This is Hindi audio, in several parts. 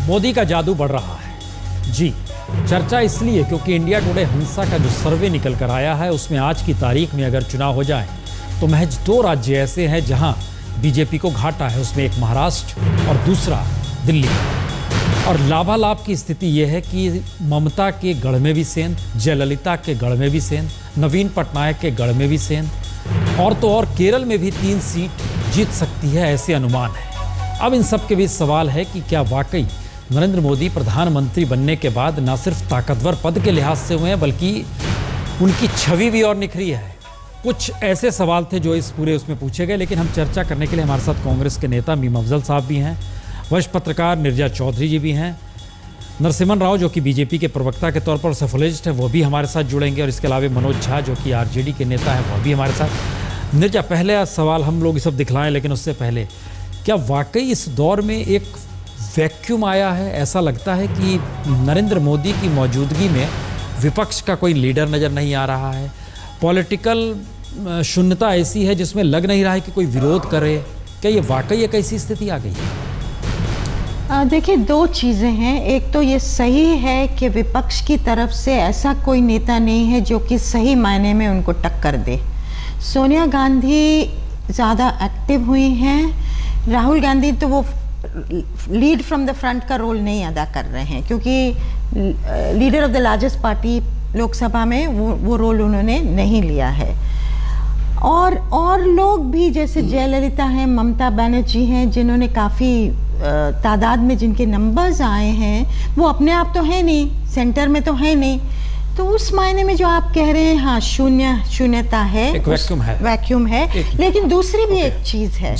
मोदी का जादू बढ़ रहा है। जी, चर्चा इसलिए क्योंकि इंडिया टुडे हंसा का जो सर्वे निकल कर आया है उसमें आज की तारीख में अगर चुनाव हो जाए तो महज 2 राज्य ऐसे हैं जहां बीजेपी को घाटा है। उसमें एक महाराष्ट्र और दूसरा दिल्ली। और लाभालाभ की स्थिति यह है कि ममता के गढ़ में भी सेंध, जयललिता के गढ़ में भी सेंध, नवीन पटनायक के गढ़ में भी सेंध, और तो और केरल में भी 3 सीट जीत सकती है, ऐसे अनुमान है। अब इन सब के बीच सवाल है कि क्या वाकई नरेंद्र मोदी प्रधानमंत्री बनने के बाद न सिर्फ ताकतवर पद के लिहाज से हुए हैं बल्कि उनकी छवि भी और निखरी है। कुछ ऐसे सवाल थे जो इस पूरे उसमें पूछे गए, लेकिन हम चर्चा करने के लिए हमारे साथ कांग्रेस के नेता मीम अफजल साहब भी हैं, वरिष्ठ पत्रकार निर्जा चौधरी जी भी हैं, नरसिम्हन राव जो कि बीजेपी के प्रवक्ता के तौर पर सफोलॉजिस्ट हैं वो भी हमारे साथ जुड़ेंगे, और इसके अलावा मनोज झा जो कि आरजेडी के नेता हैं वो भी हमारे साथ। निर्जा, पहले सवाल हम लोग सब दिखलाएं, लेकिन उससे पहले क्या वाकई इस दौर में एक वैक्यूम आया है? ऐसा लगता है कि नरेंद्र मोदी की मौजूदगी में विपक्ष का कोई लीडर नज़र नहीं आ रहा है, पॉलिटिकल शून्यता ऐसी है जिसमें लग नहीं रहा है कि कोई विरोध करे। क्या ये वाकई एक ऐसी स्थिति आ गई है? देखिए, 2 चीज़ें हैं। एक तो ये सही है कि विपक्ष की तरफ से ऐसा कोई नेता नहीं है जो कि सही मायने में उनको टक्कर दे। सोनिया गांधी ज़्यादा एक्टिव हुई हैं, राहुल गांधी तो वो लीड फ्रॉम द फ्रंट का रोल नहीं अदा कर रहे हैं क्योंकि leader of the largest party Lok Sabha में वो रोल उन्होंने नहीं लिया है। और लोग भी जैसे जयललिता हैं, ममता बनर्जी हैं, जिन्होंने काफ़ी तादाद में जिनके नंबर्स आए हैं, वो अपने आप तो है नहीं, सेंटर में तो है नहीं। तो उस मायने में जो आप कह रहे हैं, हाँ, शून्यता है, एक वैक्यूम है। लेकिन दूसरी भी एक चीज़ है।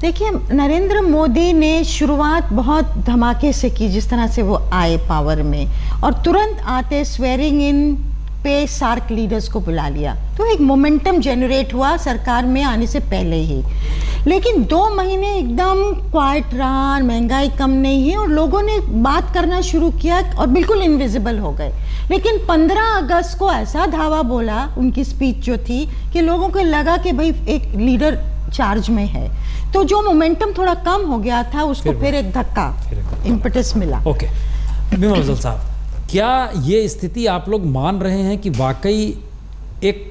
देखिए, नरेंद्र मोदी ने शुरुआत बहुत धमाके से की, जिस तरह से वो आए पावर में, और तुरंत आते स्वेरिंग इन पे सार्क लीडर्स को बुला लिया, तो एक मोमेंटम जनरेट हुआ सरकार में आने से पहले ही। लेकिन 2 महीने एकदम क्वाइट रहा, महंगाई कम नहीं है, और लोगों ने बात करना शुरू किया और बिल्कुल इनविजिबल हो गए। लेकिन 15 अगस्त को ऐसा धावा बोला, उनकी स्पीच जो थी, कि लोगों को लगा कि भाई एक लीडर चार्ज में है। तो जो मोमेंटम थोड़ा कम हो गया था उसको फिर एक धक्का, इम्पेटस मिला। ओके, मीम अफजल साहब, क्या ये स्थिति आप लोग मान रहे हैं कि वाकई एक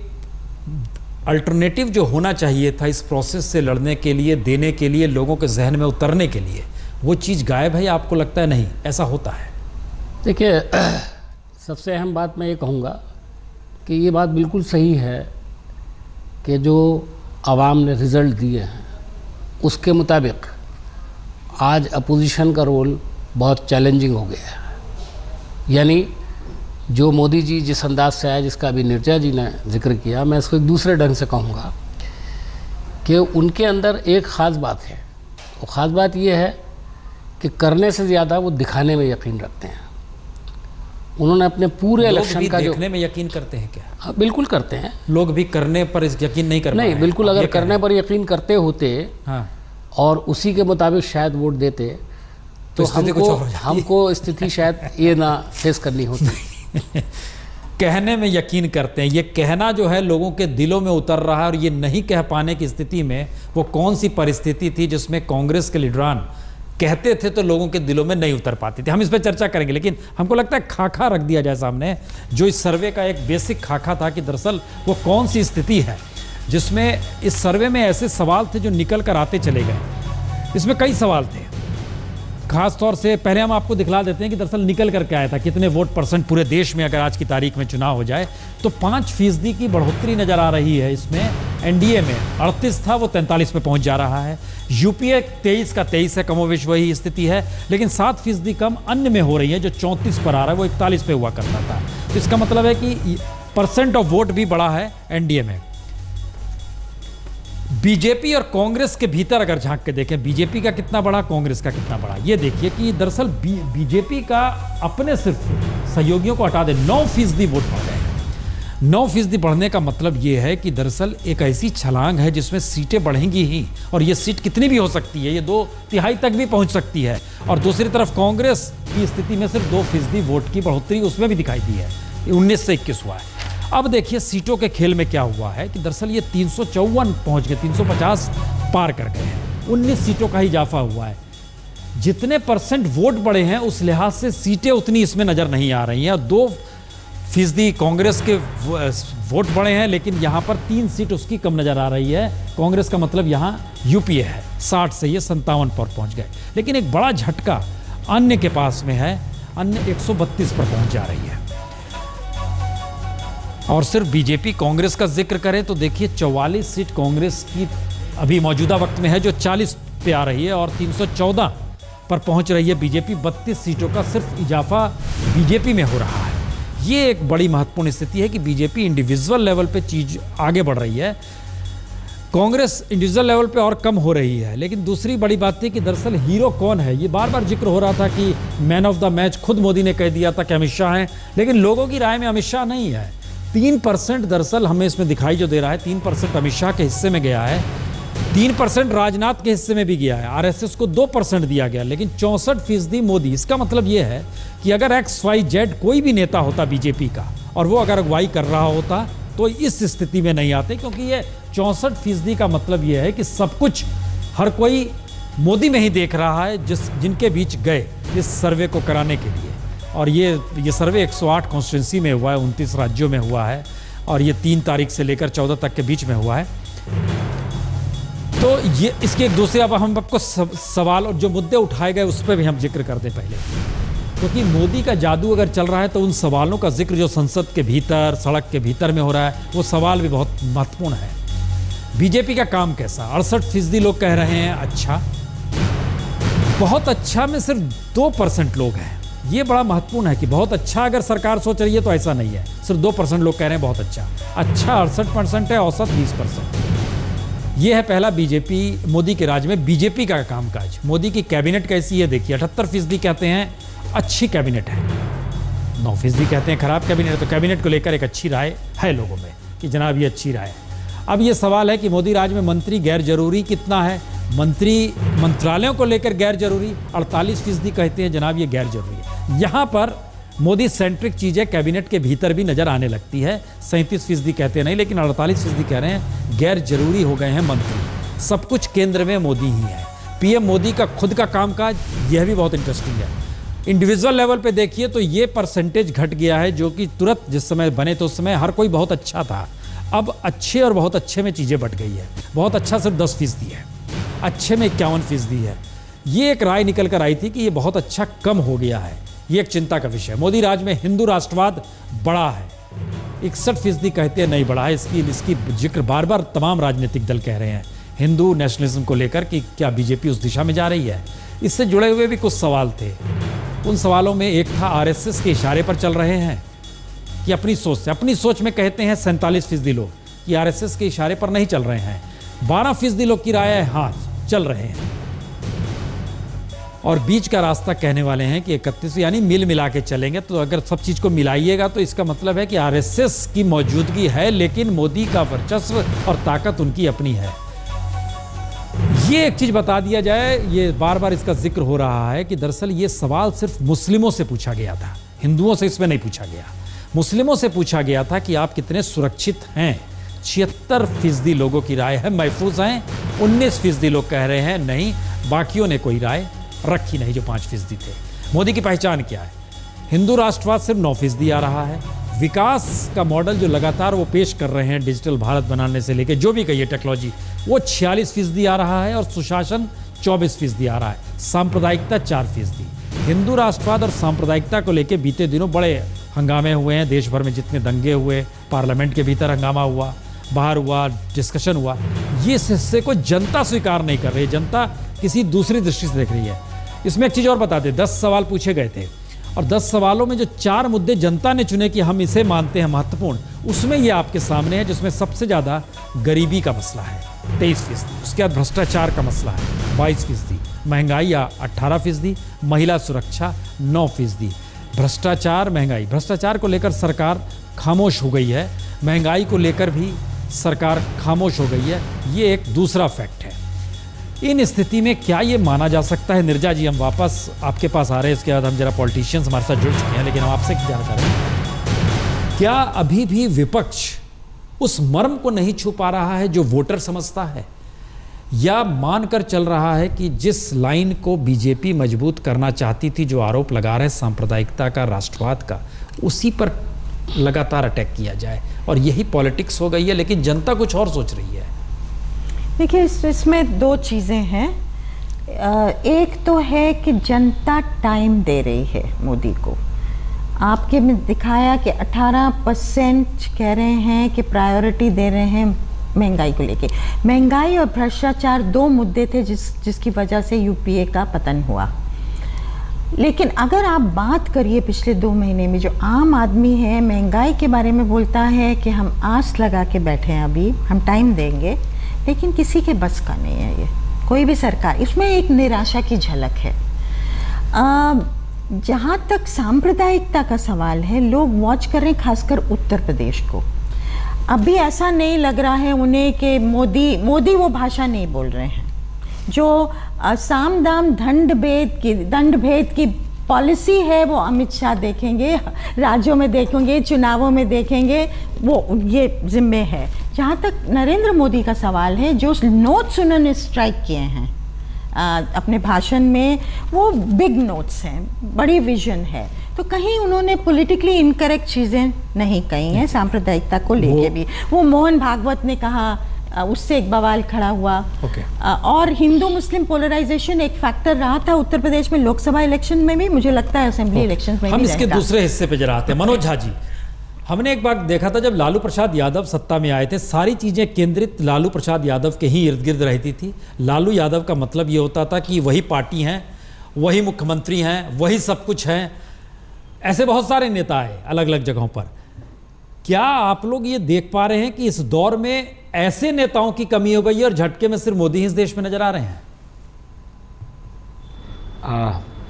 अल्टरनेटिव जो होना चाहिए था इस प्रोसेस से लड़ने के लिए, देने के लिए, लोगों के जहन में उतरने के लिए, वो चीज़ गायब है? आपको लगता है नहीं ऐसा होता है? देखिए, सबसे अहम बात मैं ये कहूँगा कि ये बात बिल्कुल सही है कि जो आवाम ने रिज़ल्ट दिए हैं उसके मुताबिक आज अपोजिशन का रोल बहुत चैलेंजिंग हो गया है। यानी जो मोदी जी जिस अंदाज से आया, जिसका अभी निर्जा जी ने जिक्र किया, मैं इसको एक दूसरे ढंग से कहूँगा कि उनके अंदर एक ख़ास बात है। वो ख़ास बात ये है कि करने से ज़्यादा वो दिखाने में यकीन रखते हैं। उन्होंने अपने पूरे इलेक्शन का देखने में यकीन करते हैं क्या? बिल्कुल करते हैं। लोग भी करने पर यकीन नहीं करते? नहीं, बिल्कुल। अगर करने पर यकीन करते होते, हाँ, और उसी के मुताबिक शायद वोट देते तो हमको स्थिति शायद ये ना फेस करनी होती। कहने में यकीन करते हैं, ये कहना जो है लोगों के दिलों में उतर रहा है, और ये नहीं कह पाने की स्थिति में वो कौन सी परिस्थिति थी जिसमें कांग्रेस के लीडरान कहते थे तो लोगों के दिलों में नहीं उतर पाती थी? हम इस पर चर्चा करेंगे, लेकिन हमको लगता है खाका रख दिया जाए सामने, जो इस सर्वे का एक बेसिक खाका था कि दरअसल वो कौन सी स्थिति है जिसमें इस सर्वे में ऐसे सवाल थे जो निकल कर आते चले गए। इसमें कई सवाल थे, खास तौर से पहले हम आपको दिखला देते हैं कि दरअसल निकल करके आया था कितने वोट परसेंट पूरे देश में अगर आज की तारीख में चुनाव हो जाए तो 5% की बढ़ोतरी नजर आ रही है। इसमें एनडीए में 38 था, वो 43 पे पहुंच जा रहा है। यूपीए 23 का 23 है, कमोवेश वही स्थिति है, लेकिन 7% कम अन्य में हो रही है, जो 34 पर आ रहा है, वो 41 पे हुआ करता था। तो इसका मतलब है कि परसेंट ऑफ वोट भी बढ़ा है एनडीए में। बीजेपी और कांग्रेस के भीतर अगर झांक के देखें, बीजेपी का कितना बड़ा, कांग्रेस का कितना बड़ा, ये देखिए कि दरअसल बीजेपी का अपने सिर्फ सहयोगियों को हटा दे 9% वोट बढ़ गए। 9% बढ़ने का मतलब ये है कि दरअसल एक ऐसी छलांग है जिसमें सीटें बढ़ेंगी ही, और ये सीट कितनी भी हो सकती है, ये 2/3 तक भी पहुंच सकती है। और दूसरी तरफ कांग्रेस की स्थिति में सिर्फ 2% वोट की बढ़ोतरी उसमें भी दिखाई दी है, 19 से 21 हुआ है। अब देखिए सीटों के खेल में क्या हुआ है कि दरअसल ये 354 पहुंच गए, 350 पार कर गए हैं, 19 सीटों का ही इजाफा हुआ है। जितने परसेंट वोट बढ़े हैं उस लिहाज से सीटें उतनी इसमें नजर नहीं आ रही हैं। 2% कांग्रेस के वोट बढ़े हैं, लेकिन यहां पर 3 सीट उसकी कम नजर आ रही है। कांग्रेस का मतलब यहां यूपीए है, 60 से ये 57 पर पहुंच गए। लेकिन एक बड़ा झटका अन्य के पास में है, अन्य 132 पर पहुंच जा रही है। और सिर्फ बीजेपी कांग्रेस का जिक्र करें तो देखिए 44 सीट कांग्रेस की अभी मौजूदा वक्त में है, जो 40 पे आ रही है, और 314 पर पहुंच रही है बीजेपी। 32 सीटों का सिर्फ इजाफा बीजेपी में हो रहा है। ये एक बड़ी महत्वपूर्ण स्थिति है कि बीजेपी इंडिविजुअल लेवल पे चीज आगे बढ़ रही है, कांग्रेस इंडिविजुअल लेवल पे और कम हो रही है। लेकिन दूसरी बड़ी बात थी कि दरअसल हीरो कौन है, ये बार बार जिक्र हो रहा था कि मैन ऑफ द मैच खुद मोदी ने कह दिया था कि अमित शाह हैं, लेकिन लोगों की राय में अमित शाह नहीं है। 3% दरअसल हमें इसमें दिखाई जो दे रहा है, 3% अमित शाह के हिस्से में गया है, 3% राजनाथ के हिस्से में भी गया है, आरएसएस को 2% दिया गया, लेकिन 64% मोदी। इसका मतलब यह है कि अगर XYZ कोई भी नेता होता बीजेपी का और वो अगर अगुवाई कर रहा होता तो इस स्थिति में नहीं आते, क्योंकि ये 64% का मतलब यह है कि सब कुछ हर कोई मोदी में ही देख रहा है, जिनके बीच गए इस सर्वे को कराने के लिए। और ये सर्वे 108 कॉन्स्टिट्यूंसी में हुआ है, 29 राज्यों में हुआ है, और ये 3 तारीख से लेकर 14 तक के बीच में हुआ है। तो ये इसके एक दूसरे, अब हम आपको सवाल और जो मुद्दे उठाए गए उस पर भी हम जिक्र कर दें पहले, क्योंकि मोदी का जादू अगर चल रहा है तो उन सवालों का जिक्र जो संसद के भीतर, सड़क के भीतर में हो रहा है, वो सवाल भी बहुत महत्वपूर्ण है। बीजेपी का काम कैसा? 68% लोग कह रहे हैं अच्छा। बहुत अच्छा में सिर्फ 2% लोग हैं। ये बड़ा महत्वपूर्ण है कि बहुत अच्छा अगर सरकार सोच रही है तो ऐसा नहीं है, सिर्फ 2% लोग कह रहे हैं बहुत अच्छा। अच्छा 68% है, औसत 20%। ये है पहला बीजेपी, मोदी के राज में बीजेपी का कामकाज। मोदी की कैबिनेट कैसी है देखिए, 78% कहते हैं अच्छी कैबिनेट है, 9% कहते हैं खराब कैबिनेट है। तो कैबिनेट को लेकर एक अच्छी राय है लोगों में कि जनाब ये अच्छी राय है। अब ये सवाल है कि मोदी राज में मंत्री गैर जरूरी कितना है? मंत्रालयों को लेकर गैर जरूरी 48% कहते हैं जनाब ये गैर जरूरी है। यहाँ पर मोदी सेंट्रिक चीजें कैबिनेट के भीतर भी नजर आने लगती है। 37% कहते हैं नहीं, लेकिन 48% कह रहे हैं गैर जरूरी हो गए हैं मंत्री। सब कुछ केंद्र में मोदी ही है। पीएम मोदी का खुद का कामकाज, यह भी बहुत इंटरेस्टिंग है। इंडिविजुअल लेवल पे देखिए तो ये परसेंटेज घट गया है, जो कि तुरंत जिस समय बने तो उस समय हर कोई बहुत अच्छा था। अब अच्छे और बहुत अच्छे में चीजें बढ़ गई है। बहुत अच्छा सिर्फ 10% है, अच्छे में 51% है। ये एक राय निकल कर आई थी कि ये बहुत अच्छा कम हो गया है। ये एक चिंता का विषय है। मोदी राज में हिंदू राष्ट्रवाद बढ़ा है, 61% कहते हैं नहीं बढ़ा है। इसकी जिक्र बार बार तमाम राजनीतिक दल कह रहे हैं हिंदू नेशनलिज्म को लेकर कि क्या बीजेपी उस दिशा में जा रही है। इससे जुड़े हुए भी कुछ सवाल थे। उन सवालों में एक था आरएसएस के इशारे पर चल रहे हैं कि अपनी सोच में कहते हैं 47% लोग कि आरएसएस के इशारे पर नहीं चल रहे हैं। 12% लोग की राय है हाँ चल रहे हैं, और बीच का रास्ता कहने वाले हैं कि 31, यानी मिल मिला के चलेंगे। तो अगर सब चीज को मिलाइएगा तो इसका मतलब है कि आरएसएस की मौजूदगी है, लेकिन मोदी का वर्चस्व और ताकत उनकी अपनी है। ये एक चीज बता दिया जाए, ये बार बार इसका जिक्र हो रहा है कि दरअसल ये सवाल सिर्फ मुस्लिमों से पूछा गया था, हिंदुओं से इसमें नहीं पूछा गया। मुस्लिमों से पूछा गया था कि आप कितने सुरक्षित हैं। 76% लोगों की राय है महफूज हैं, 19% लोग कह रहे हैं नहीं, बाकियों ने कोई राय रखी नहीं, जो 5% थे। मोदी की पहचान क्या है? हिंदू राष्ट्रवाद सिर्फ 9% आ रहा है। विकास का मॉडल जो लगातार वो पेश कर रहे हैं, डिजिटल भारत बनाने से लेकर जो भी कहिए टेक्नोलॉजी, वो 46% आ रहा है, और सुशासन 24% आ रहा है। सांप्रदायिकता 4%। हिंदू राष्ट्रवाद और सांप्रदायिकता को लेकर बीते दिनों बड़े हंगामे हुए हैं देश भर में, जितने दंगे हुए, पार्लियामेंट के भीतर हंगामा हुआ, बाहर हुआ, डिस्कशन हुआ। ये हिस्से को जनता स्वीकार नहीं कर रही, जनता किसी दूसरी दृष्टि से देख रही है। इसमें एक चीज और बता दें, 10 सवाल पूछे गए थे, और 10 सवालों में जो 4 मुद्दे जनता ने चुने कि हम इसे मानते हैं महत्वपूर्ण, उसमें ये आपके सामने है, जिसमें सबसे ज्यादा गरीबी का मसला है 23%, उसके बाद भ्रष्टाचार का मसला है 22%, महंगाई 18%, महिला सुरक्षा 9%। भ्रष्टाचार, महंगाई, भ्रष्टाचार को लेकर सरकार खामोश हो गई है, महंगाई को लेकर भी सरकार खामोश हो गई है। ये एक दूसरा फैक्ट है। इन स्थिति में क्या ये माना जा सकता है? निर्जा जी, हम वापस आपके पास आ रहे हैं, इसके बाद हम जरा पॉलिटिशियंस हमारे साथ जुड़ चुके हैं, लेकिन हम आपसे जानना चाह रहे हैं, क्या अभी भी विपक्ष उस मर्म को नहीं छुपा रहा है जो वोटर समझता है? या मानकर चल रहा है कि जिस लाइन को बीजेपी मजबूत करना चाहती थी, जो आरोप लगा रहे सांप्रदायिकता का, राष्ट्रवाद का, उसी पर लगातार अटैक किया जाए और यही पॉलिटिक्स हो गई है, लेकिन जनता कुछ और सोच रही है? देखिए, इसमें दो चीज़ें हैं। एक तो है कि जनता टाइम दे रही है मोदी को। आपके में दिखाया कि 18% कह रहे हैं कि प्रायोरिटी दे रहे हैं महंगाई को लेके। महंगाई और भ्रष्टाचार दो मुद्दे थे जिसकी वजह से यूपीए का पतन हुआ। लेकिन अगर आप बात करिए पिछले 2 महीने में, जो आम आदमी है महंगाई के बारे में बोलता है कि हम आस लगा के बैठे हैं, अभी हम टाइम देंगे, लेकिन किसी के बस का नहीं है ये, कोई भी सरकार। इसमें एक निराशा की झलक है। जहाँ तक सांप्रदायिकता का सवाल है, लोग वॉच कर रहे हैं खासकर उत्तर प्रदेश को। अभी ऐसा नहीं लग रहा है उन्हें कि मोदी वो भाषा नहीं बोल रहे हैं जो साम दाम दंड भेद की पॉलिसी है, वो अमित शाह देखेंगे, राज्यों में देखेंगे, चुनावों में देखेंगे, वो ये जिम्मे है। जहाँ तक नरेंद्र मोदी का सवाल है, जो नोट्स उन्होंने स्ट्राइक किए हैं अपने भाषण में, वो बिग नोट्स हैं, बड़ी विजन है। तो कहीं उन्होंने पॉलिटिकली इनकरेक्ट चीज़ें नहीं कही हैं सांप्रदायिकता को लेके भी। वो मोहन भागवत ने कहा, उससे एक बवाल खड़ा हुआ। और हिंदू मुस्लिम पोलराइजेशन एक फैक्टर रहा था उत्तर प्रदेश में, लोकसभा इलेक्शन में भी, मुझे लगता है असेंबली इलेक्शन में हम भी। इसके दूसरे हिस्से पे जरा आते हैं। मनोज झा जी, हमने एक बार देखा था जब लालू प्रसाद यादव सत्ता में आए थे, सारी चीजें केंद्रित लालू प्रसाद यादव के ही इर्द गिर्द रहती थी। लालू यादव का मतलब ये होता था कि वही पार्टी हैं, वही मुख्यमंत्री हैं, वही सब कुछ हैं। ऐसे बहुत सारे नेता हैं अलग अलग जगहों पर। क्या आप लोग ये देख पा रहे हैं कि इस दौर में ऐसे नेताओं की कमी हो गई है और झटके में सिर्फ मोदी ही इस देश में नजर आ रहे हैं?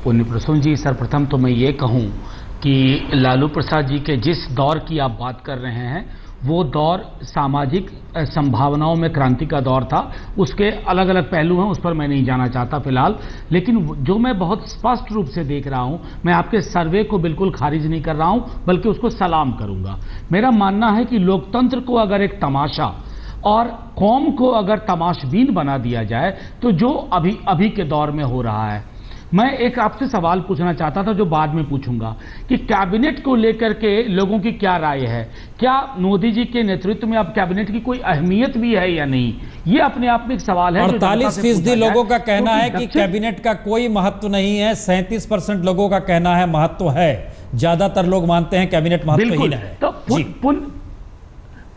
पुण्य प्रसून जी, सर्वप्रथम तो मैं ये कहूं कि लालू प्रसाद जी के जिस दौर की आप बात कर रहे हैं, वो दौर सामाजिक संभावनाओं में क्रांति का दौर था। उसके अलग अलग पहलू हैं, उस पर मैं नहीं जाना चाहता फिलहाल। लेकिन जो मैं बहुत स्पष्ट रूप से देख रहा हूं, मैं आपके सर्वे को बिल्कुल खारिज नहीं कर रहा हूं, बल्कि उसको सलाम करूंगा। मेरा मानना है कि लोकतंत्र को अगर एक तमाशा और कौम को अगर तमाशबीन बना दिया जाए, तो जो अभी के दौर में हो रहा है। मैं एक आपसे सवाल पूछना चाहता था जो बाद में पूछूंगा कि कैबिनेट को लेकर के लोगों की क्या राय है। क्या मोदी जी के नेतृत्व में अब कैबिनेट की कोई अहमियत भी है या नहीं, ये अपने आप में एक सवाल है। 48% लोगों का कहना है कि कैबिनेट का कोई महत्व नहीं है, 37% लोगों का कहना है महत्व है। ज्यादातर लोग मानते हैं कैबिनेट महत्वहीन है। तो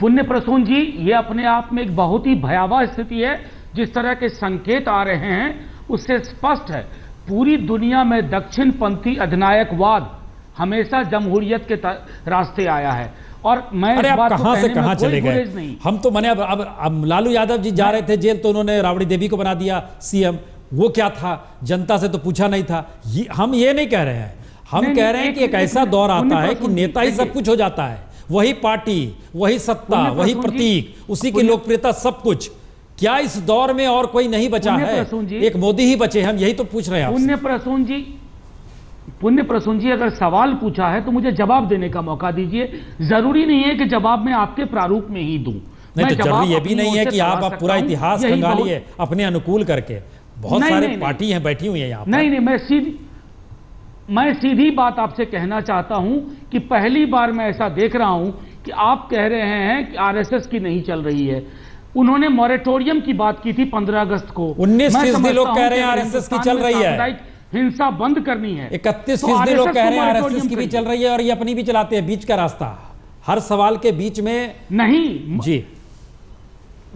पुण्य प्रसून जी, ये अपने आप में एक बहुत ही भयावह स्थिति है। जिस तरह के संकेत आ रहे हैं उससे स्पष्ट है पूरी दुनिया में दक्षिणपंथी अधिनायकवाद हमेशा जमहूरियत के रास्ते आया है। और मैं अरे आप कहां से कहां चले गए? हम तो माने अब लालू यादव जी जा रहे थे जेल, तो उन्होंने राबड़ी देवी को बना दिया सीएम। वो क्या था, जनता से तो पूछा नहीं था। हम ये नहीं कह रहे हैं, हम कह रहे हैं कि एक ऐसा दौर आता है कि नेता ही सब कुछ हो जाता है, वही पार्टी, वही सत्ता, वही प्रतीक, उसी की लोकप्रियता, सब कुछ। क्या इस दौर में और कोई नहीं बचा है? एक मोदी ही बचे। हम यही तो पूछ रहे हैं। पुण्य प्रसून जी, अगर सवाल पूछा है तो मुझे जवाब देने का मौका दीजिए। जरूरी नहीं है कि जवाब मैं आपके प्रारूप में ही दूं। नहीं तो जरूरी ये भी नहीं है कि आप पूरा इतिहास खंगालिए अपने अनुकूल करके। बहुत सारे पार्टी हैं बैठी हुई है यहाँ। नहीं, मैं सीधी बात आपसे कहना चाहता हूं कि पहली बार मैं ऐसा देख रहा हूं कि आप कह रहे हैं कि आरएसएस की नहीं चल रही है। उन्होंने मॉरेटोरियम की बात की थी 15 अगस्त को। 19% लोग कह रहे हैं आरएसएस की चल रही है, हिंसा बंद करनी है। 31% लोग कह रहे हैं आरएसएस की भी चल रही है और ये अपनी भी चलाते हैं। बीच का रास्ता, हर सवाल के बीच में नहीं जी।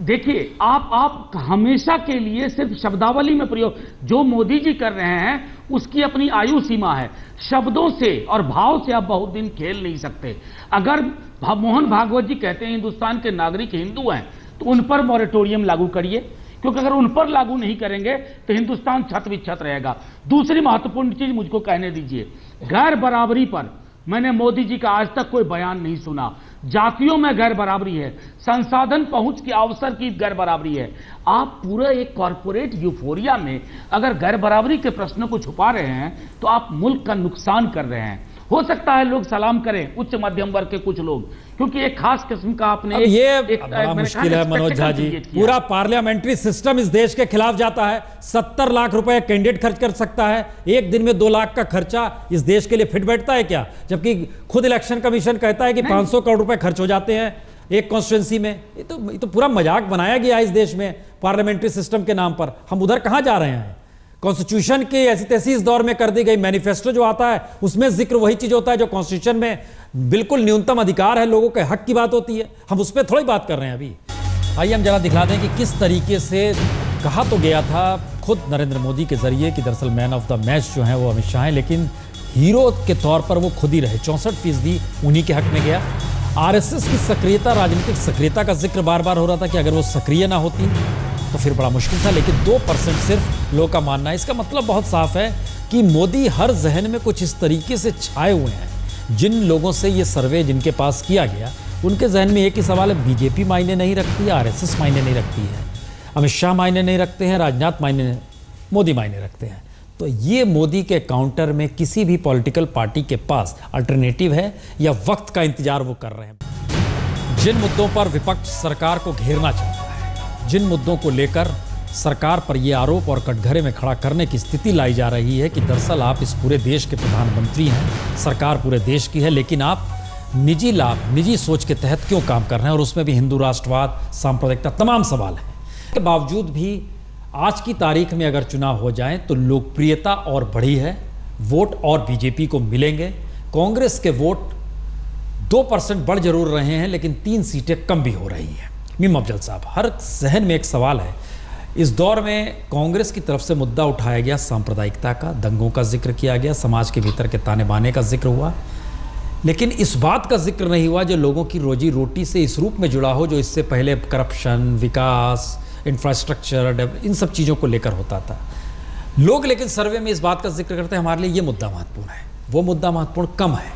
देखिए, आप हमेशा के लिए सिर्फ शब्दावली में प्रयोग, जो मोदी जी कर रहे हैं उसकी अपनी आयु सीमा है। शब्दों से और भाव से आप बहुत दिन खेल नहीं सकते। अगर मोहन भागवत जी कहते हैं हिंदुस्तान के नागरिक हिंदू हैं, तो उन पर मॉरेटोरियम लागू करिए, क्योंकि अगर उन पर लागू नहीं करेंगे तो हिंदुस्तान छत विच्छत रहेगा। दूसरी महत्वपूर्ण चीज मुझको कहने दीजिए, गैर बराबरी पर मैंने मोदी जी का आज तक कोई बयान नहीं सुना। जातियों में गैर बराबरी है, संसाधन पहुंच के अवसर की गैर बराबरी है। आप पूरा एक कॉरपोरेट यूफोरिया में अगर गैर बराबरी के प्रश्नों को छुपा रहे हैं तो आप मुल्क का नुकसान कर रहे हैं। हो सकता है लोग सलाम करें, उच्च मध्यम वर्ग के कुछ लोग, क्योंकि एक खास किस्म का आपने अब ये बड़ा मुश्किल है मनोज झा जी, पूरा पार्लियामेंट्री सिस्टम इस देश के खिलाफ जाता है। 70 लाख रुपए कैंडिडेट खर्च कर सकता है, एक दिन में 2 लाख का खर्चा इस देश के लिए फिट बैठता है क्या? जबकि खुद इलेक्शन कमीशन कहता है कि 500 करोड़ रुपए खर्च हो जाते हैं एक कॉन्स्टिट्यूंसी में। ये तो पूरा मजाक बनाया गया है इस देश में पार्लियामेंट्री सिस्टम के नाम पर। हम उधर कहां जा रहे हैं? कॉन्स्टिट्यूशन की ऐसी तैसी इस दौर में कर दी गई, मैनिफेस्टो जो आता है उसमें जिक्र वही चीज होता है जो कॉन्स्टिट्यूशन में बिल्कुल न्यूनतम अधिकार है, लोगों के हक की बात होती है। हम उस पर थोड़ी बात कर रहे हैं अभी। आइए हम जरा दिखा दें कि किस तरीके से कहा तो गया था खुद नरेंद्र मोदी के जरिए कि दरअसल मैन ऑफ द मैच जो है वो अमित शाह है, लेकिन हीरो के तौर पर वो खुद ही रहे। 64% उन्हीं के हक में गया। आरएसएस की सक्रियता, राजनीतिक सक्रियता का जिक्र बार बार हो रहा था कि अगर वो सक्रिय ना होती तो फिर बड़ा मुश्किल था, लेकिन 2% सिर्फ लोगों का मानना है। इसका मतलब बहुत साफ है कि मोदी हर जहन में कुछ इस तरीके से छाए हुए हैं। जिन लोगों से ये सर्वे जिनके पास किया गया उनके जहन में एक ही सवाल है, बीजेपी मायने नहीं रखती है, आरएसएस मायने नहीं रखती है, अमित शाह मायने नहीं रखते हैं, राजनाथ मायने, मोदी मायने रखते हैं। तो ये मोदी के काउंटर में किसी भी पॉलिटिकल पार्टी के पास अल्टरनेटिव है या वक्त का इंतजार वो कर रहे हैं। जिन मुद्दों पर विपक्ष सरकार को घेरना चाहता है, जिन मुद्दों को लेकर सरकार पर यह आरोप और कटघरे में खड़ा करने की स्थिति लाई जा रही है कि दरअसल आप इस पूरे देश के प्रधानमंत्री हैं, सरकार पूरे देश की है, लेकिन आप निजी लाभ, निजी सोच के तहत क्यों काम कर रहे हैं, और उसमें भी हिंदू राष्ट्रवाद, सांप्रदायिकता, तमाम सवाल हैं। के बावजूद भी आज की तारीख में अगर चुनाव हो जाएं तो लोकप्रियता और बढ़ी है, वोट और बीजेपी को मिलेंगे। कांग्रेस के वोट 2% बढ़ जरूर रहे हैं, लेकिन 3 सीटें कम भी हो रही हैं। मीम अफजल साहब, हर जहन में एक सवाल है। इस दौर में कांग्रेस की तरफ से मुद्दा उठाया गया सांप्रदायिकता का, दंगों का जिक्र किया गया, समाज के भीतर के ताने बाने का जिक्र हुआ, लेकिन इस बात का जिक्र नहीं हुआ जो लोगों की रोजी रोटी से इस रूप में जुड़ा हो जो इससे पहले करप्शन, विकास, इंफ्रास्ट्रक्चर, इन सब चीज़ों को लेकर होता था। लोग लेकिन सर्वे में इस बात का जिक्र करते हैं हमारे लिए ये मुद्दा महत्वपूर्ण है, वो मुद्दा महत्वपूर्ण कम है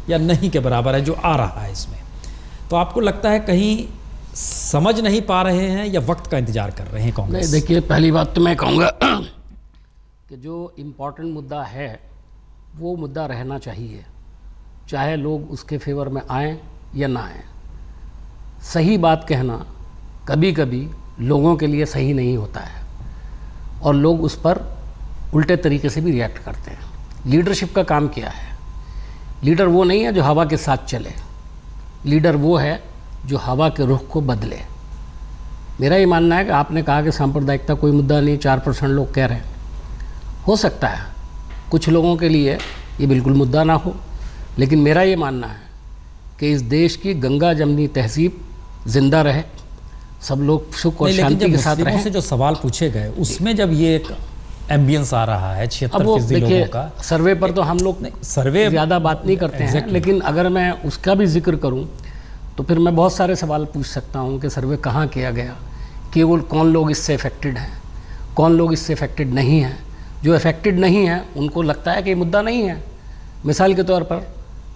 या नहीं के बराबर है जो आ रहा है इसमें। तो आपको लगता है कहीं समझ नहीं पा रहे हैं या वक्त का इंतजार कर रहे हैं कांग्रेस? देखिए, पहली बात तो मैं कहूँगा कि जो इम्पोर्टेंट मुद्दा है वो मुद्दा रहना चाहिए, चाहे लोग उसके फेवर में आएँ या ना आएँ। सही बात कहना कभी कभी लोगों के लिए सही नहीं होता है और लोग उस पर उल्टे तरीके से भी रिएक्ट करते हैं। लीडरशिप का काम क्या है? लीडर वो नहीं है जो हवा के साथ चले, लीडर वो है जो हवा के रुख को बदले। मेरा ये मानना है कि आपने कहा कि सांप्रदायिकता कोई मुद्दा नहीं, 4% लोग कह रहे हैं, हो सकता है कुछ लोगों के लिए ये बिल्कुल मुद्दा ना हो, लेकिन मेरा ये मानना है कि इस देश की गंगा जमनी तहजीब जिंदा रहे, सब लोग सुख और शांति के साथ रहें। से जो सवाल पूछे गए उसमें जब ये एक एम्बियंस आ रहा है 76% लोगों का, सर्वे पर तो हम लोग सर्वे ज़्यादा बात नहीं करते हैं, लेकिन अगर मैं उसका भी जिक्र करूं तो फिर मैं बहुत सारे सवाल पूछ सकता हूं कि सर्वे कहाँ किया गया, केवल कौन लोग इससे इफेक्टेड हैं, कौन लोग इससे इफेक्टेड नहीं हैं। जो इफेक्टेड नहीं हैं उनको लगता है कि मुद्दा नहीं है। मिसाल के तौर पर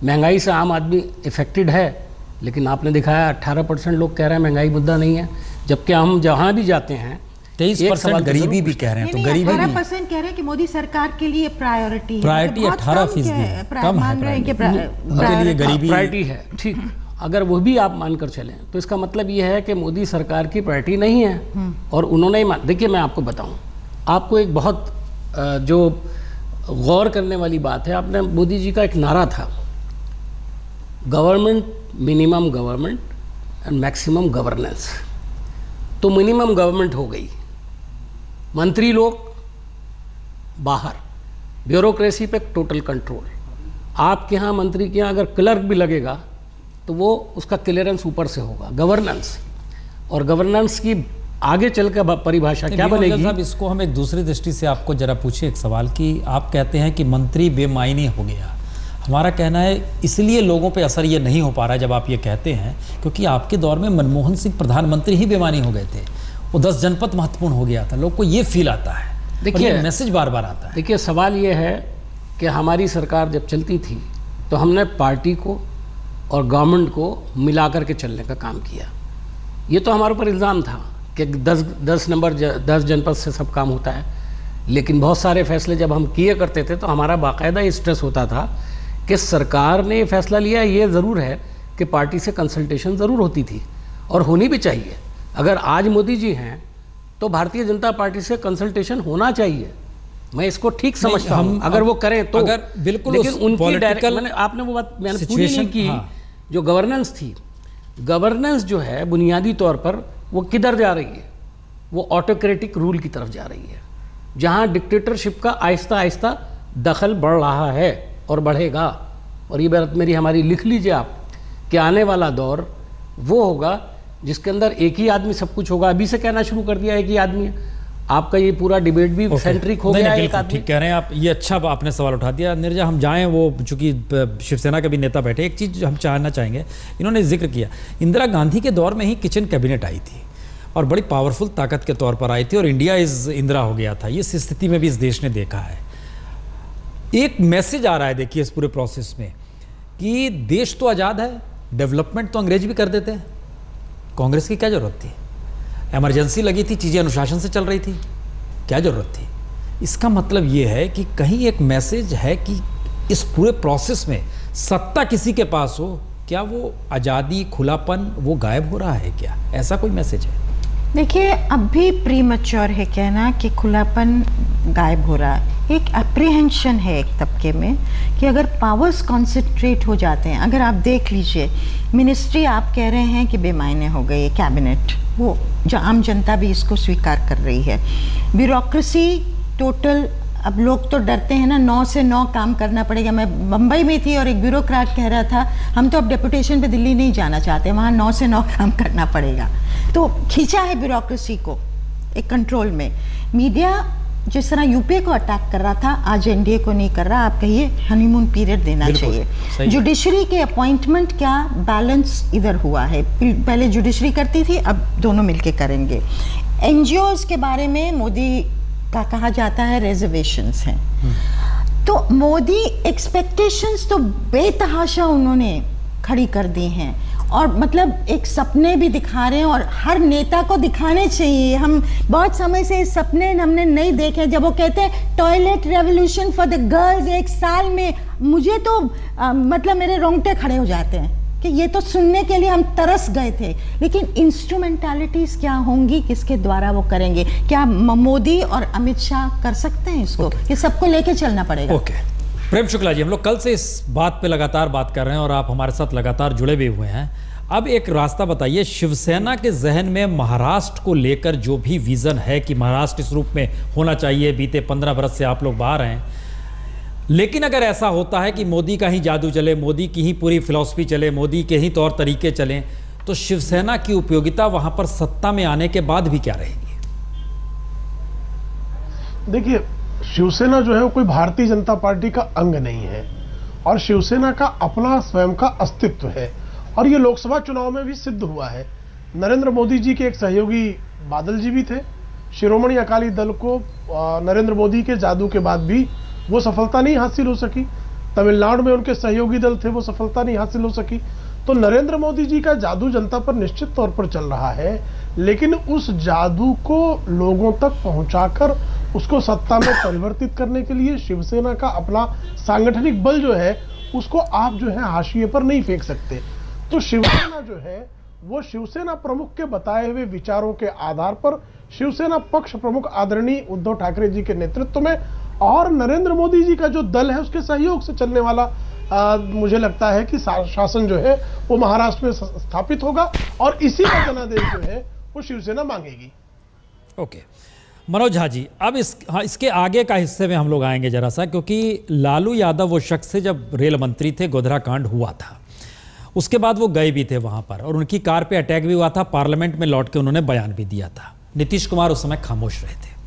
महंगाई से आम आदमी इफेक्टेड है, लेकिन आपने दिखाया 18% लोग कह रहे हैं महंगाई मुद्दा नहीं है, जबकि हम जहाँ भी जाते हैं 23% गरीबी भी कह रहे हैं। तो गरीबी 18% कह रहे हैं कि मोदी सरकार के लिए प्रायोरिटी है, 18% कम है, उनके लिए गरीबी प्रायोरिटी है। ठीक, अगर वो भी आप मानकर चलें तो इसका मतलब ये है कि मोदी सरकार की प्रायोरिटी नहीं है और उन्होंने देखिए, मैं आपको बताऊं, आपको एक बहुत जो गौर करने वाली बात है, आपने मोदी जी का एक नारा था, government, minimum government and maximum governance. तो मिनिमम गवर्नमेंट हो गई, मंत्री लोग बाहर, ब्यूरोक्रेसी पे टोटल कंट्रोल। आपके यहाँ मंत्री के यहाँ अगर क्लर्क भी लगेगा तो वो उसका क्लियरेंस ऊपर से होगा। गवर्नेंस, और गवर्नेंस की आगे चलकर परिभाषा क्या बनेगी? साहब, इसको हम एक दूसरी दृष्टि से आपको जरा पूछे एक सवाल कि आप कहते हैं कि मंत्री बेमायने हो गया। हमारा कहना है इसलिए लोगों पे असर ये नहीं हो पा रहा है जब आप ये कहते हैं, क्योंकि आपके दौर में मनमोहन सिंह प्रधानमंत्री ही बेमानी हो गए थे, वो 10 जनपद महत्वपूर्ण हो गया था, लोग को ये फील आता है। देखिए, मैसेज बार बार आता है। देखिए, सवाल ये है कि हमारी सरकार जब चलती थी तो हमने पार्टी को और गवर्नमेंट को मिलाकर के चलने का काम किया। ये तो हमारे ऊपर इल्ज़ाम था कि 10 जनपद से सब काम होता है, लेकिन बहुत सारे फैसले जब हम किए करते थे तो हमारा बाकायदा स्ट्रेस होता था कि सरकार ने फैसला लिया, ये ज़रूर है कि कि पार्टी से कंसल्टेशन ज़रूर होती थी और होनी भी चाहिए। अगर आज मोदी जी हैं तो भारतीय जनता पार्टी से कंसल्टेशन होना चाहिए, मैं इसको ठीक समझता हूँ। अगर वो करें तो, अगर बिल्कुल, लेकिन उनकी मैंने आपने वो बात मैंने पूरी नहीं की। हाँ। जो गवर्नेंस थी, गवर्नेंस जो है बुनियादी तौर पर वो किधर जा रही है? वो ऑटोक्रेटिक रूल की तरफ जा रही है, जहाँ डिक्टेटरशिप का आहिस्ता आहिस्ता दखल बढ़ रहा है और बढ़ेगा। और ये बात मेरी हमारी लिख लीजिए आप कि आने वाला दौर वो होगा जिसके अंदर एक ही आदमी सब कुछ होगा। अभी से कहना शुरू कर दिया एक ही आदमी है, आपका ये पूरा डिबेट भी सेंट्रिक हो गया। एक आदमी, ठीक कह रहे हैं आप, ये अच्छा आपने सवाल उठा दिया। नीरजा, हम जाएं, वो चूंकि शिवसेना के भी नेता बैठे, एक चीज़ हम जानना चाहेंगे, इन्होंने जिक्र किया इंदिरा गांधी के दौर में ही किचन कैबिनेट आई थी और बड़ी पावरफुल ताकत के तौर पर आई थी और इंडिया इज इंदिरा हो गया था। इस स्थिति में भी इस देश ने देखा है, एक मैसेज आ रहा है देखिए इस पूरे प्रोसेस में कि देश तो आज़ाद है, डेवलपमेंट तो अंग्रेज भी कर देते हैं, कांग्रेस की क्या जरूरत थी? इमरजेंसी लगी थी, चीज़ें अनुशासन से चल रही थी, क्या जरूरत थी? इसका मतलब ये है कि कहीं एक मैसेज है कि इस पूरे प्रोसेस में सत्ता किसी के पास हो, क्या वो आज़ादी, खुलापन वो गायब हो रहा है क्या? ऐसा कोई मैसेज है? देखिए, अब भी प्रीमैच्योर है कहना कि खुलापन गायब हो रहा है। एक अप्रीहेंशन है एक तबके में कि अगर पावर्स कॉन्सेंट्रेट हो जाते हैं, अगर आप देख लीजिए मिनिस्ट्री आप कह रहे हैं कि बेमायने हो गई है, कैबिनेट वो जो आम जनता भी इसको स्वीकार कर रही है, ब्यूरोक्रेसी टोटल, अब लोग तो डरते हैं ना, 9 से 9 काम करना पड़ेगा। मैं बम्बई में थी और एक ब्यूरोक्रेट कह रहा था हम तो अब डेपुटेशन पे दिल्ली नहीं जाना चाहते, वहाँ 9 से 9 काम करना पड़ेगा। तो खींचा है ब्यूरोक्रेसी को एक कंट्रोल में। मीडिया जिस तरह यूपीए को अटैक कर रहा था, आज एनडीए को नहीं कर रहा। आप कहिए हनीमून पीरियड देना चाहिए। जुडिशरी के अपॉइंटमेंट क्या बैलेंस इधर हुआ है, पहले जुडिशरी करती थी, अब दोनों मिलके करेंगे। एनजीओज के बारे में मोदी का कहा जाता है रिजर्वेशंस हैं, तो मोदी एक्सपेक्टेशंस तो बेतहाशा उन्होंने खड़ी कर दी हैं और मतलब एक सपने भी दिखा रहे हैं और हर नेता को दिखाने चाहिए। हम बहुत समय से इस सपने हमने नहीं देखे। जब वो कहते हैं toilet revolution for the girls 1 साल में, मुझे तो मतलब मेरे रोंगटे खड़े हो जाते हैं कि ये तो सुनने के लिए हम तरस गए थे। लेकिन इंस्ट्रूमेंटलिटीज क्या होंगी, किसके द्वारा वो करेंगे? क्या मोदी और अमित शाह कर सकते हैं इसको? ये सबको लेके चलना पड़ेगा। प्रेम शुक्ला जी, हम लोग कल से इस बात पे लगातार बात कर रहे हैं और आप हमारे साथ लगातार जुड़े भी हुए हैं। अब एक रास्ता बताइए, शिवसेना के जहन में महाराष्ट्र को लेकर जो भी विजन है कि महाराष्ट्र इस रूप में होना चाहिए, बीते 15 बरस से आप लोग बाहर हैं, लेकिन अगर ऐसा होता है कि मोदी का ही जादू चले, मोदी की ही पूरी फिलॉसफी चले, मोदी के ही तौर तरीके चलें, तो शिवसेना की उपयोगिता वहां पर सत्ता में आने के बाद भी क्या रहेगी? देखिए, शिवसेना जो है वो कोई भारतीय जनता पार्टी का अंग नहीं है और शिवसेना का अपना स्वयं का अस्तित्व है और ये लोकसभा चुनाव में भी सिद्ध हुआ है। नरेंद्र मोदी जी के एक सहयोगी बादल जी भी थे। शिरोमणि अकाली दल को नरेंद्र मोदी के जादू के बाद भी वो सफलता नहीं हासिल हो सकी। तमिलनाडु में उनके सहयोगी दल थे, वो सफलता नहीं हासिल हो सकी। तो नरेंद्र मोदी जी का जादू जनता पर निश्चित तौर पर चल रहा है, लेकिन उस जादू को लोगों तक पहुंचाकर उसको सत्ता में परिवर्तित करने के लिए शिवसेना का अपना सांगठनिक बल जो है उसको आप जो है हाशिए पर नहीं फेंक सकते। तो शिवसेना जो है वो शिवसेना प्रमुख के बताए हुए विचारों के आधार पर शिवसेना पक्ष प्रमुख आदरणीय उद्धव ठाकरे जी के नेतृत्व में और नरेंद्र मोदी जी का जो दल है उसके सहयोग से चलने वाला मुझे लगता है कि शासन जो है वो महाराष्ट्र में स्थापित होगा और इसी का जनादेश जो है वो शिवसेना मांगेगी। ओके, मनोज झा जी, अब इसके आगे का हिस्से में हम लोग आएंगे जरा सा, क्योंकि लालू यादव वो शख्स थे, जब रेल मंत्री थे गोधरा कांड हुआ था, उसके बाद वो गए भी थे वहां पर और उनकी कार पे अटैक भी हुआ था, पार्लियामेंट में लौट के उन्होंने बयान भी दिया था। नीतीश कुमार उस समय खामोश रहे थे।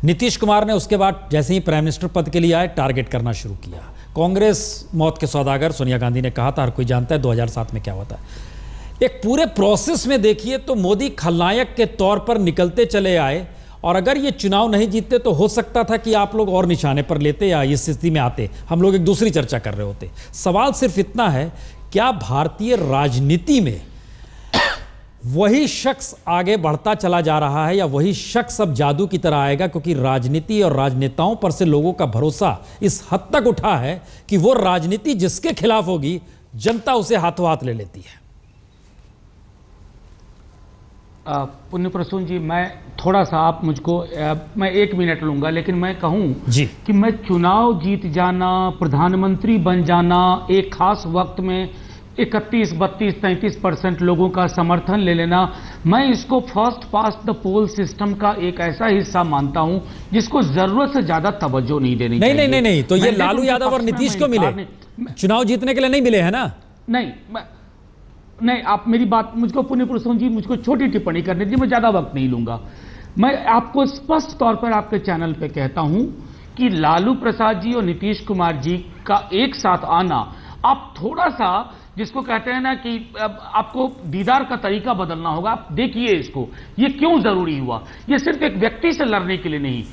नीतीश कुमार ने उसके बाद जैसे ही प्राइम मिनिस्टर पद के लिए आए, टारगेट करना शुरू किया। कांग्रेस मौत के सौदागर सोनिया गांधी ने कहा था, हर कोई जानता है 2007 में क्या होता है। एक पूरे प्रोसेस में देखिए तो मोदी खलनायक के तौर पर निकलते चले आए और अगर ये चुनाव नहीं जीतते तो हो सकता था कि आप लोग और निशाने पर लेते या इस स्थिति में आते, हम लोग एक दूसरी चर्चा कर रहे होते। सवाल सिर्फ इतना है, क्या भारतीय राजनीति में वही शख्स आगे बढ़ता चला जा रहा है या वही शख्स अब जादू की तरह आएगा? क्योंकि राजनीति और राजनेताओं पर से लोगों का भरोसा इस हद तक उठा है कि वो राजनीति जिसके खिलाफ होगी, जनता उसे हाथों हाथ ले लेती है। पुण्य प्रसून जी, मैं थोड़ा सा आप मुझको मैं 1 मिनट लूंगा, लेकिन मैं कहूं जी कि मैं चुनाव जीत जाना, प्रधानमंत्री बन जाना, एक खास वक्त में 31, 32, 33% लोगों का समर्थन ले लेना, मैं इसको first past the pole system का एक ऐसा हिस्सा मानता हूं जिसको जरूरत से ज्यादा तवज्जो नहीं देनी चाहिए। नहीं, तो ये लालू यादव और नीतीश को मिले, चुनाव जीतने के लिए नहीं मिले हैं ना? नहीं, आप मेरी बात, मुझको पुण्य प्रसून जी, मुझको छोटी टिप्पणी करने दीजिए, मैं ज्यादा वक्त नहीं लूंगा। मैं आपको स्पष्ट तौर पर आपके चैनल पे कहता हूं कि लालू प्रसाद जी और नीतीश कुमार जी का एक साथ आना, आप थोड़ा सा जिसको कहते हैं ना कि आपको दीदार का तरीका बदलना होगा। आप देखिए इसको, ये क्यों जरूरी हुआ। ये सिर्फ एक व्यक्ति से लड़ने के लिए नहीं,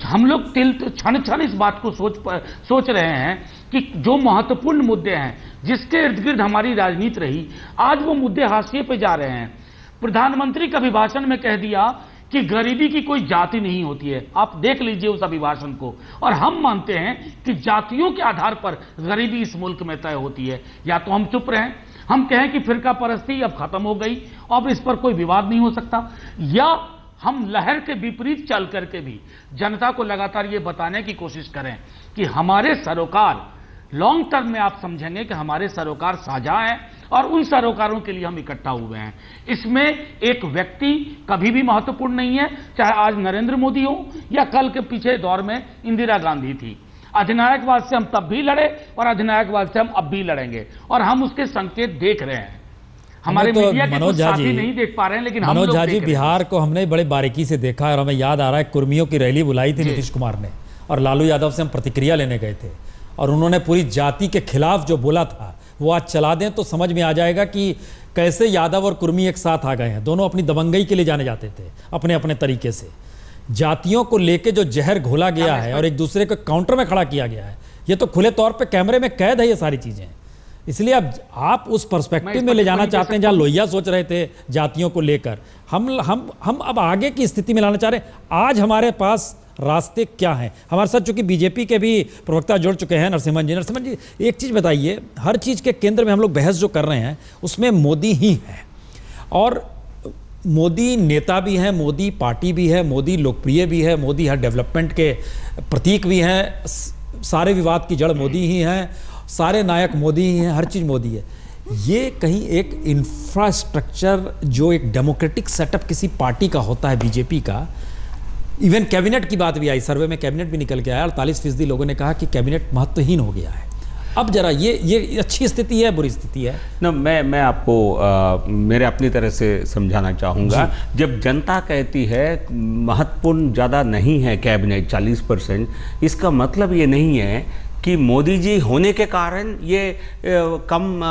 हम लोग क्षण क्षण इस बात को सोच रहे हैं कि जो महत्वपूर्ण मुद्दे हैं जिसके इर्द गिर्द हमारी राजनीति रही, आज वो मुद्दे हाशिए पे जा रहे हैं। प्रधानमंत्री का अभिभाषण में कह दिया कि गरीबी की कोई जाति नहीं होती है। आप देख लीजिए उस अभिभाषण को। और हम मानते हैं कि जातियों के आधार पर गरीबी इस मुल्क में तय होती है। या तो हम चुप रहें, हम कहें कि फिरका परस्ती अब खत्म हो गई, अब इस पर कोई विवाद नहीं हो सकता, या हम लहर के विपरीत चल करके भी जनता को लगातार ये बताने की कोशिश करें कि हमारे सरोकार लॉन्ग टर्म में, आप समझेंगे कि हमारे सरोकार साझा हैं और उन सरोकारों के लिए हम इकट्ठा हुए हैं। इसमें एक व्यक्ति कभी भी महत्वपूर्ण नहीं है, चाहे आज नरेंद्र मोदी हो या कल के पीछे दौर में इंदिरा गांधी थी। अधिनायकवाद से हम तब भी लड़े और अधिनायकवाद से हम अब भी लड़ेंगे, और हम उसके संकेत देख रहे हैं। हमारे तो मीडिया के कुछ साथी नहीं देख पा रहे हैं, लेकिन मनोज झा जी, बिहार को हमने बड़े बारीकी से देखा और हमें याद आ रहा है कुर्मियों की रैली बुलाई थी नीतीश कुमार ने, और लालू यादव से हम प्रतिक्रिया लेने गए थे, और उन्होंने पूरी जाति के खिलाफ जो बोला था वो आज चला दें तो समझ में आ जाएगा कि कैसे यादव और कुर्मी एक साथ आ गए हैं। दोनों अपनी दबंगई के लिए जाने जाते थे अपने अपने तरीके से। जातियों को लेके जो जहर घोला गया है और एक दूसरे को काउंटर में खड़ा किया गया है, ये तो खुले तौर पे कैमरे में कैद है ये सारी चीजें। इसलिए अब आप उस पर्सपेक्टिव में ले जाना चाहते हैं जहां लोहिया सोच रहे थे जातियों को लेकर, हम अब आगे की स्थिति में लाना चाह रहे हैं। आज हमारे पास रास्ते क्या हैं? हमारे साथ चूंकि बीजेपी के भी प्रवक्ता जुड़ चुके हैं, नरसिम्हन जी, एक चीज़ बताइए, हर चीज़ के केंद्र में हम लोग बहस जो कर रहे हैं उसमें मोदी ही है, और मोदी नेता भी हैं, मोदी पार्टी भी है, मोदी लोकप्रिय भी है, मोदी हर डेवलपमेंट के प्रतीक भी हैं, सारे विवाद की जड़ मोदी ही हैं, सारे नायक मोदी ही हैं, हर चीज़ मोदी है। ये कहीं एक इंफ्रास्ट्रक्चर जो एक डेमोक्रेटिक सेटअप किसी पार्टी का होता है, बीजेपी का, इवन कैबिनेट की बात भी आई, सर्वे में कैबिनेट भी निकल के आया, 48% लोगों ने कहा कि कैबिनेट महत्वहीन हो गया है। अब जरा ये अच्छी स्थिति है, बुरी स्थिति है ना? मैं आपको मेरे अपनी तरह से समझाना चाहूँगा। जब जनता कहती है महत्वपूर्ण ज़्यादा नहीं है कैबिनेट 40%, इसका मतलब ये नहीं है कि मोदी जी होने के कारण ये कम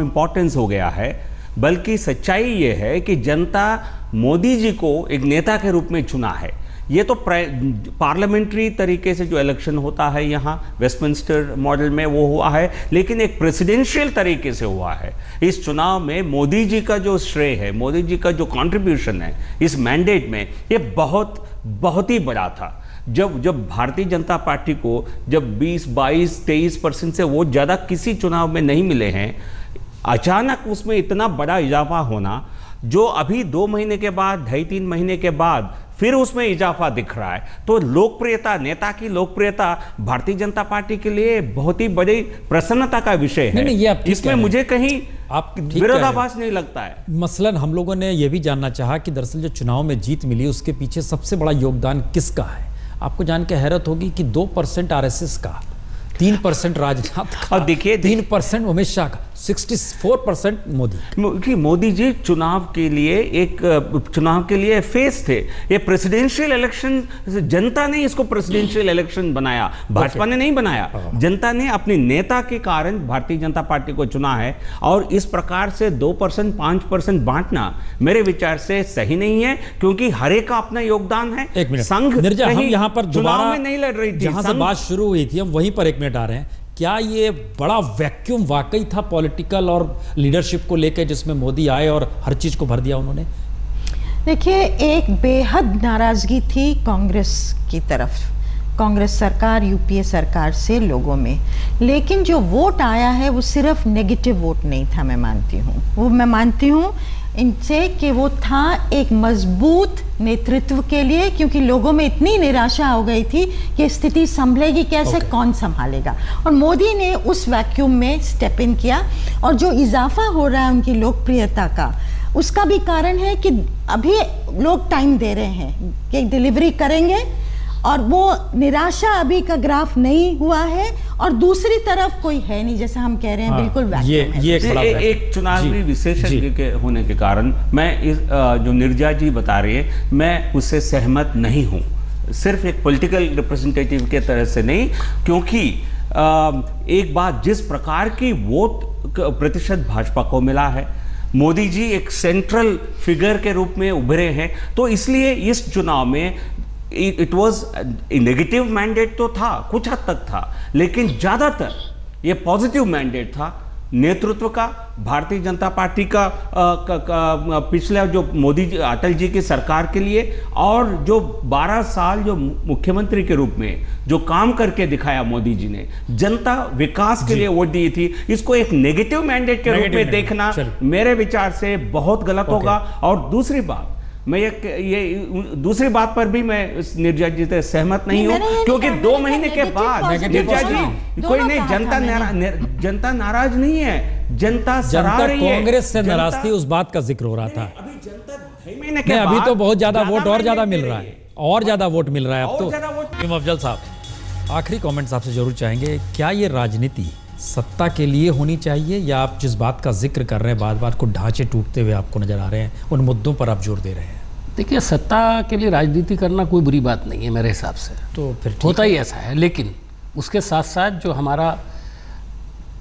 इम्पोर्टेंस हो गया है, बल्कि सच्चाई ये है कि जनता मोदी जी को एक नेता के रूप में चुना है। ये तो पार्लियामेंट्री तरीके से जो इलेक्शन होता है यहाँ वेस्टमिंस्टर मॉडल में वो हुआ है, लेकिन एक प्रेसिडेंशियल तरीके से हुआ है। इस चुनाव में मोदी जी का जो श्रेय है, मोदी जी का जो कंट्रीब्यूशन है इस मैंडेट में, ये बहुत ही बड़ा था। जब भारतीय जनता पार्टी को जब 20, 22, 23% से वोट ज़्यादा किसी चुनाव में नहीं मिले हैं, अचानक उसमें इतना बड़ा इजाफा होना, जो अभी 2 महीने के बाद, 2.5-3 महीने के बाद फिर उसमें इजाफा दिख रहा है, तो लोकप्रियता, नेता की लोकप्रियता भारतीय जनता पार्टी के लिए बहुत ही बड़ी प्रसन्नता का विषय है। नहीं, इसमें मुझे कहीं आप विरोधाभास नहीं लगता है। मसलन हम लोगों ने यह भी जानना चाहा कि दरअसल जो चुनाव में जीत मिली उसके पीछे सबसे बड़ा योगदान किसका है। आपको जान के हैरत होगी कि 2% आरएसएस का, 3% राजनाथ का, और देखिए 3% अमित शाह का, 64% मोदी। मोदी जी चुनाव के लिए फेस थे। ये प्रेसिडेंशियल इलेक्शन, जनता ने इसको प्रेसिडेंशियल इलेक्शन बनाया, भाजपा ने नहीं बनाया। जनता ने अपने नेता के कारण भारतीय जनता पार्टी को चुना है, और इस प्रकार से 2%, 5% बांटना मेरे विचार से सही नहीं है, क्योंकि हर एक का अपना योगदान है। एक मिनट संघ हम यहाँ पर चुनाव में नहीं लड़ रही थी, जहां से बात शुरू हुई थी हम वहीं पर 1 मिनट आ रहे हैं। क्या ये बड़ा वैक्यूम वाकई था पॉलिटिकल और लीडरशिप को लेकर, जिसमें मोदी आए और हर चीज को भर दिया उन्होंने? देखिए, एक बेहद नाराजगी थी कांग्रेस की तरफ। कांग्रेस सरकार, यूपीए सरकार से लोगों में। लेकिन जो वोट आया है वो सिर्फ नेगेटिव वोट नहीं था, मैं मानती हूँ, वो मैं मानती हूँ इनसे कि वो था एक मजबूत नेतृत्व के लिए, क्योंकि लोगों में इतनी निराशा हो गई थी कि स्थिति संभलेगी कैसे, कौन संभालेगा। और मोदी ने उस वैक्यूम में स्टेप इन किया। और जो इजाफा हो रहा है उनकी लोकप्रियता का, उसका भी कारण है कि अभी लोग टाइम दे रहे हैं कि डिलीवरी करेंगे, और वो निराशा अभी का ग्राफ नहीं हुआ है। और दूसरी तरफ कोई है नहीं, जैसे हम कह रहे हैं, बिल्कुल ये एक चुनावी विशेषज्ञ के होने के कारण मैं इस जो नीरजा जी बता रही है, मैं उससे सहमत नहीं हूँ। सिर्फ एक पॉलिटिकल रिप्रेजेंटेटिव के तरह से नहीं, क्योंकि एक बात, जिस प्रकार की वोट प्रतिशत भाजपा को मिला है, मोदी जी एक सेंट्रल फिगर के रूप में उभरे हैं, तो इसलिए इस चुनाव में इट वॉज नेगेटिव मैंडेट तो था, कुछ हद तक था, लेकिन ज़्यादातर ये पॉजिटिव मैंडेट था नेतृत्व का, भारतीय जनता पार्टी का पिछले जो मोदी जी, अटल जी की सरकार के लिए, और जो 12 साल जो मुख्यमंत्री के रूप में जो काम करके दिखाया मोदी जी ने, जनता विकास के लिए वोट दी थी। इसको एक नेगेटिव मैंडेट के रूप में देखना मेरे विचार से बहुत गलत होगा। और दूसरी बात, मैं ये दूसरी बात पर भी मैं नीरजा जी से सहमत नहीं हूं, क्योंकि 2 महीने के बाद नीरजा जी कोई नहीं, जनता नाराज नहीं है, जनता सराह रही है। कांग्रेस से नाराज थी, उस बात का जिक्र हो रहा था। अभी जनता 2 महीने के बाद, अभी तो बहुत ज्यादा वोट और ज्यादा मिल रहा है, और ज्यादा वोट मिल रहा है अब तो। अफजल साहब, आखिरी कमेंट्स आपसे जरूर चाहेंगे, क्या ये राजनीति सत्ता के लिए होनी चाहिए, या आप जिस बात का जिक्र कर रहे हैं, बात बात को ढांचे टूटते हुए आपको नजर आ रहे हैं, उन मुद्दों पर आप जोर दे रहे हैं? देखिए, सत्ता के लिए राजनीति करना कोई बुरी बात नहीं है मेरे हिसाब से, तो फिर होता ही ऐसा है। लेकिन उसके साथ साथ जो हमारा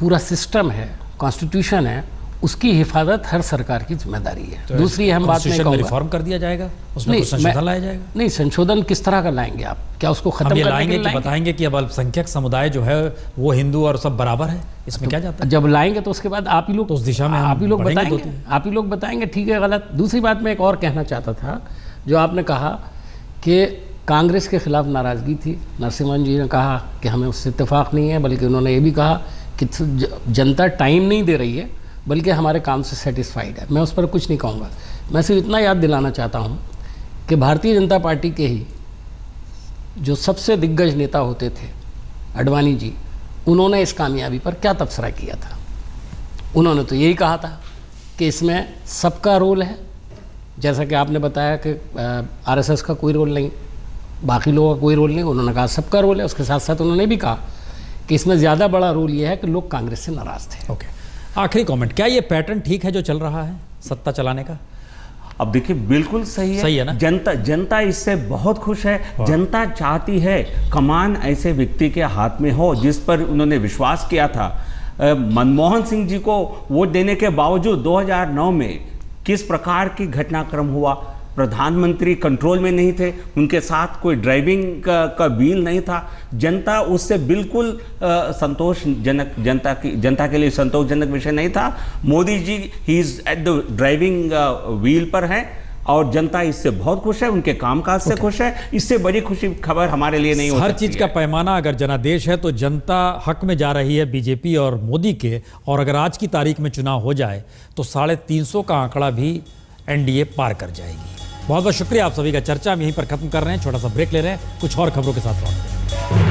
पूरा सिस्टम है, कॉन्स्टिट्यूशन है, उसकी हिफाजत हर सरकार की जिम्मेदारी है। तो दूसरी हम बात नहीं कहूँगा, रिफॉर्म कर दिया जाएगा, उसमें कुछ संशोधन लाया जाएगा? नहीं, संशोधन किस तरह का लाएंगे आप? क्या उसको खत्म करने लाएंगे कि बताएंगे कि अब अल्पसंख्यक समुदाय जो है वो हिंदू और सब बराबर है, इसमें क्या जाता है? जब लाएंगे तो उसके बाद आप ही लोग तो उस दिशा में आप ही लोग बताएंगे ठीक है गलत। दूसरी बात मैं एक और कहना चाहता था, जो आपने कहा कि कांग्रेस के खिलाफ नाराज़गी थी, नरसिम्हन जी ने कहा कि हमें उससे इत्तेफाक नहीं है, बल्कि उन्होंने ये भी कहा कि जनता टाइम नहीं दे रही है, बल्कि हमारे काम से सेटिस्फाइड है। मैं उस पर कुछ नहीं कहूँगा, मैं सिर्फ इतना याद दिलाना चाहता हूँ कि भारतीय जनता पार्टी के ही जो सबसे दिग्गज नेता होते थे, अडवाणी जी, उन्होंने इस कामयाबी पर क्या तबसरा किया था? उन्होंने तो यही कहा था कि इसमें सबका रोल है, जैसा कि आपने बताया कि आरएसएस का कोई रोल नहीं, बाकी लोगों का कोई रोल नहीं, उन्होंने कहा सबका रोल है। उसके साथ साथ उन्होंने भी कहा कि इसमें ज़्यादा बड़ा रोल ये है कि लोग कांग्रेस से नाराज़ थे। ओके, आखिरी कमेंट, क्या ये पैटर्न ठीक है जो चल रहा है सत्ता चलाने का? अब देखिए, बिल्कुल सही है ना? जनता इससे बहुत खुश है। जनता चाहती है कमान ऐसे व्यक्ति के हाथ में हो जिस पर उन्होंने विश्वास किया था। मनमोहन सिंह जी को वोट देने के बावजूद 2009 में किस प्रकार की घटनाक्रम हुआ, प्रधानमंत्री कंट्रोल में नहीं थे, उनके साथ कोई ड्राइविंग का व्हील नहीं था। जनता उससे बिल्कुल संतोषजनक, जनता के लिए संतोषजनक विषय नहीं था। मोदी जी ही is at the driving wheel पर हैं और जनता इससे बहुत खुश है, उनके कामकाज से खुश है। इससे बड़ी खुशी खबर हमारे लिए नहीं हो सकती। हर चीज का पैमाना अगर जनादेश है तो जनता हक में जा रही है बीजेपी और मोदी के, और अगर आज की तारीख में चुनाव हो जाए तो 350 का आंकड़ा भी एनडीए पार कर जाएगी। बहुत बहुत शुक्रिया आप सभी का। चर्चा हम यहीं पर खत्म कर रहे हैं, छोटा सा ब्रेक ले रहे हैं, कुछ और खबरों के साथ लौटते हैं।